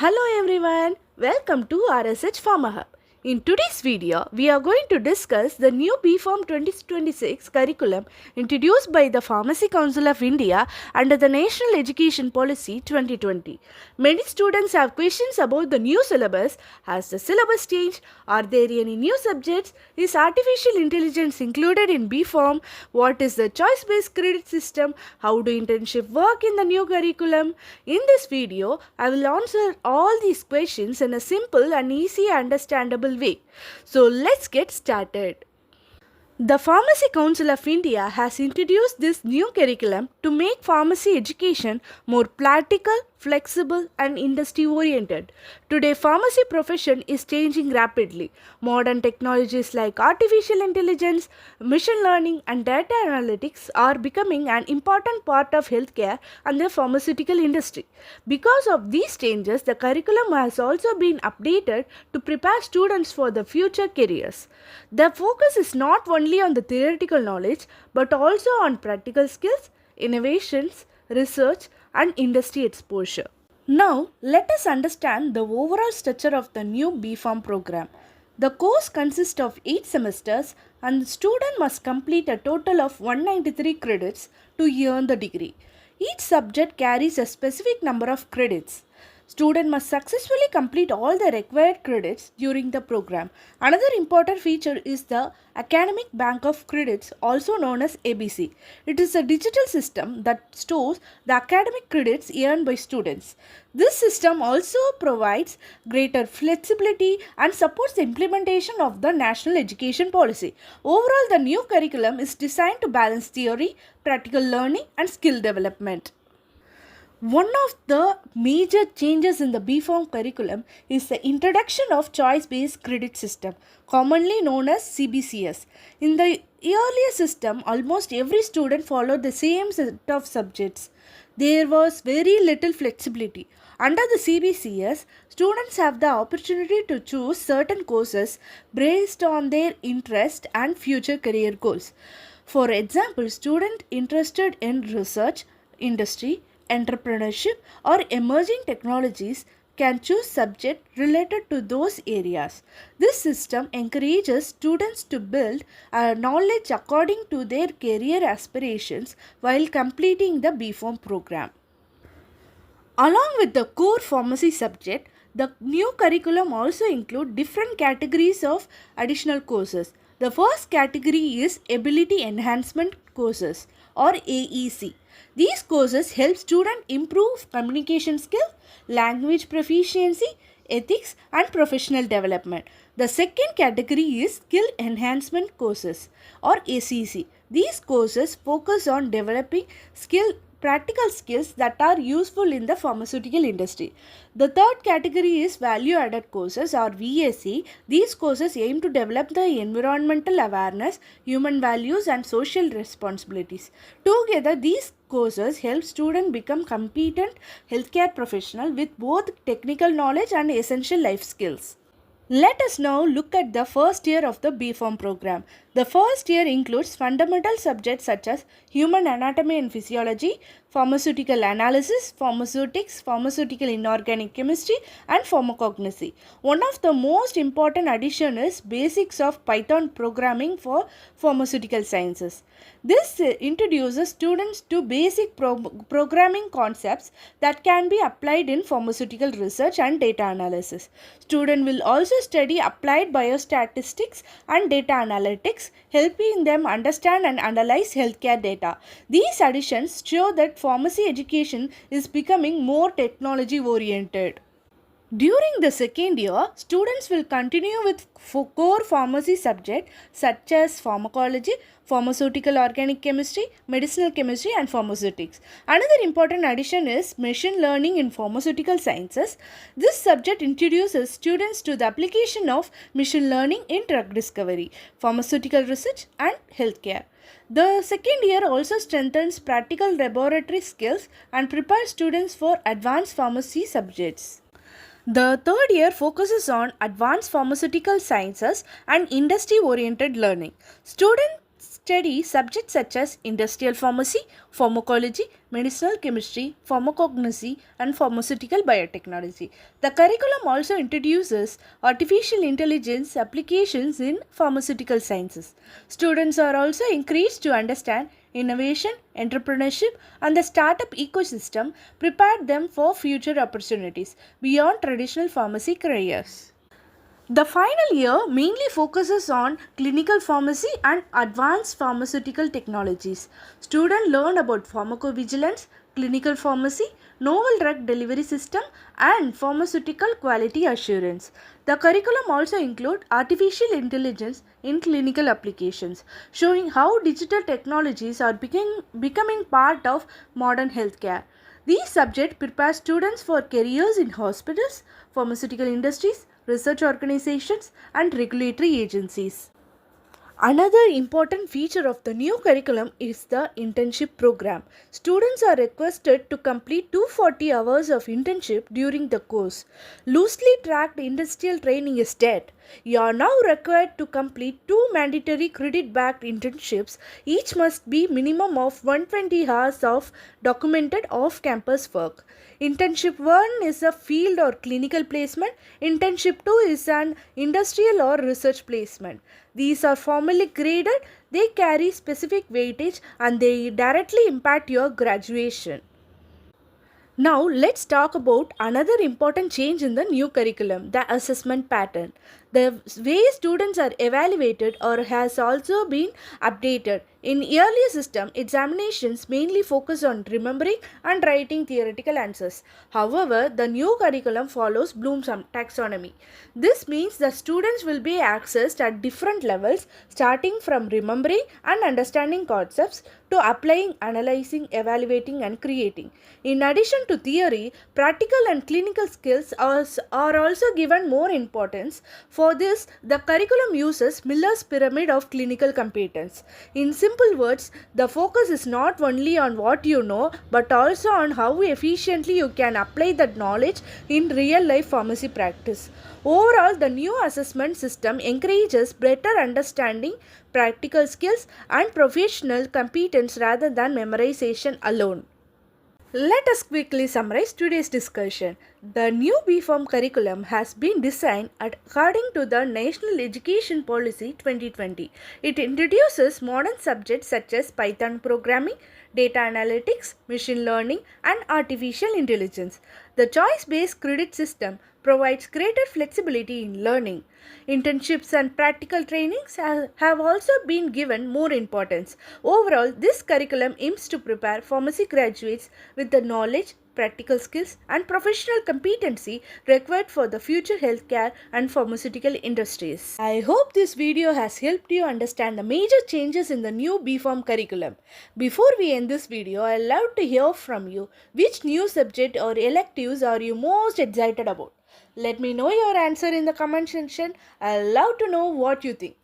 Hello everyone, welcome to RSH Pharmahub. In today's video, we are going to discuss the new B.Pharm 2026 curriculum introduced by the Pharmacy Council of India under the National Education Policy 2020. Many students have questions about the new syllabus. Has the syllabus changed? Are there any new subjects? Is artificial intelligence included in B.Pharm? What is the choice-based credit system? How do internship work in the new curriculum? In this video, I will answer all these questions in a simple and easy understandable way. So let's get started. The Pharmacy Council of India has introduced this new curriculum to make pharmacy education more practical, flexible and industry oriented. Today, pharmacy profession is changing rapidly. Modern technologies like artificial intelligence, machine learning and data analytics are becoming an important part of healthcare and the pharmaceutical industry. Because of these changes, the curriculum has also been updated to prepare students for the future careers. The focus is not only on the theoretical knowledge but also on practical skills, innovations, research and industry exposure. Now, let us understand the overall structure of the new B.Pharm program. The course consists of 8 semesters and the student must complete a total of 193 credits to earn the degree. Each subject carries a specific number of credits. Student must successfully complete all the required credits during the program. Another important feature is the Academic Bank of Credits, also known as ABC. It is a digital system that stores the academic credits earned by students. This system also provides greater flexibility and supports the implementation of the national education policy. Overall, the new curriculum is designed to balance theory, practical learning and skill development. One of the major changes in the B.Pharm curriculum is the introduction of choice-based credit system, commonly known as CBCS. In the earlier system, almost every student followed the same set of subjects. There was very little flexibility. Under the CBCS, students have the opportunity to choose certain courses based on their interest and future career goals. For example, students interested in research, industry, entrepreneurship or emerging technologies can choose subjects related to those areas. This system encourages students to build knowledge according to their career aspirations while completing the B.Pharm program. Along with the core pharmacy subject, the new curriculum also includes different categories of additional courses. The first category is Ability Enhancement courses or AEC. These courses help students improve communication skills, language proficiency, ethics and professional development. The second category is Skill Enhancement courses or ACC. These courses focus on developing practical skills that are useful in the pharmaceutical industry. The third category is Value Added courses or VAC. These courses aim to develop the environmental awareness, human values and social responsibilities. Together, these courses help students become competent healthcare professionals with both technical knowledge and essential life skills. Let us now look at the first year of the B.Pharm program. The first year includes fundamental subjects such as human anatomy and physiology, pharmaceutical analysis, pharmaceutics, pharmaceutical inorganic chemistry and pharmacognosy. One of the most important additions is basics of Python programming for pharmaceutical sciences. This introduces students to basic programming concepts that can be applied in pharmaceutical research and data analysis. Students will also study applied biostatistics and data analytics, helping them understand and analyze healthcare data. These additions show that pharmacy education is becoming more technology oriented. During the second year, students will continue with core pharmacy subjects such as pharmacology, pharmaceutical organic chemistry, medicinal chemistry and pharmaceutics. Another important addition is machine learning in pharmaceutical sciences. This subject introduces students to the application of machine learning in drug discovery, pharmaceutical research and healthcare. The second year also strengthens practical laboratory skills and prepares students for advanced pharmacy subjects. The third year focuses on advanced pharmaceutical sciences and industry-oriented learning. Students study subjects such as industrial pharmacy, pharmacology, medicinal chemistry, pharmacognosy, and pharmaceutical biotechnology. The curriculum also introduces artificial intelligence applications in pharmaceutical sciences. Students are also encouraged to understand innovation, entrepreneurship, and the startup ecosystem, prepare them for future opportunities beyond traditional pharmacy careers. The final year mainly focuses on clinical pharmacy and advanced pharmaceutical technologies. Students learn about pharmacovigilance, clinical pharmacy, novel drug delivery system, and pharmaceutical quality assurance. The curriculum also includes artificial intelligence in clinical applications, showing how digital technologies are becoming part of modern healthcare. These subjects prepare students for careers in hospitals, pharmaceutical industries, research organizations, and regulatory agencies. Another important feature of the new curriculum is the internship program. Students are requested to complete 240 hours of internship during the course. Loosely tracked industrial training is dead. You are now required to complete 2 mandatory credit-backed internships. Each must be minimum of 120 hours of documented off-campus work. Internship 1 is a field or clinical placement. Internship 2 is an industrial or research placement. These are formally graded, they carry specific weightage, and they directly impact your graduation. Now let's talk about another important change in the new curriculum, the assessment pattern. The way students are evaluated or has also been updated. In earlier system, examinations mainly focus on remembering and writing theoretical answers. However, the new curriculum follows Bloom's taxonomy. This means the students will be accessed at different levels, starting from remembering and understanding concepts to applying, analyzing, evaluating, and creating. In addition to theory, practical and clinical skills are also given more importance. For this, the curriculum uses Miller's pyramid of clinical competence. In simple words, the focus is not only on what you know, but also on how efficiently you can apply that knowledge in real life pharmacy practice. Overall, the new assessment system encourages better understanding, practical skills, and professional competence rather than memorization alone. Let us quickly summarize today's discussion. The new B.Pharm curriculum has been designed according to the National Education Policy 2020. It introduces modern subjects such as Python programming, data analytics, machine learning, and artificial intelligence. The choice-based credit system provides greater flexibility in learning. Internships and practical trainings have also been given more importance. Overall, this curriculum aims to prepare pharmacy graduates with the knowledge, practical skills, and professional competency required for the future healthcare and pharmaceutical industries. I hope this video has helped you understand the major changes in the new B.Pharm curriculum. Before we end this video, I'd love to hear from you. Which new subject or electives are you most excited about? Let me know your answer in the comment section. I'd love to know what you think.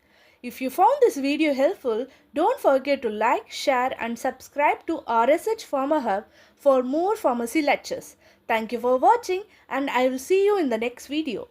If you found this video helpful, don't forget to like, share, and subscribe to RSH Pharmahub for more pharmacy lectures. Thank you for watching, and I will see you in the next video.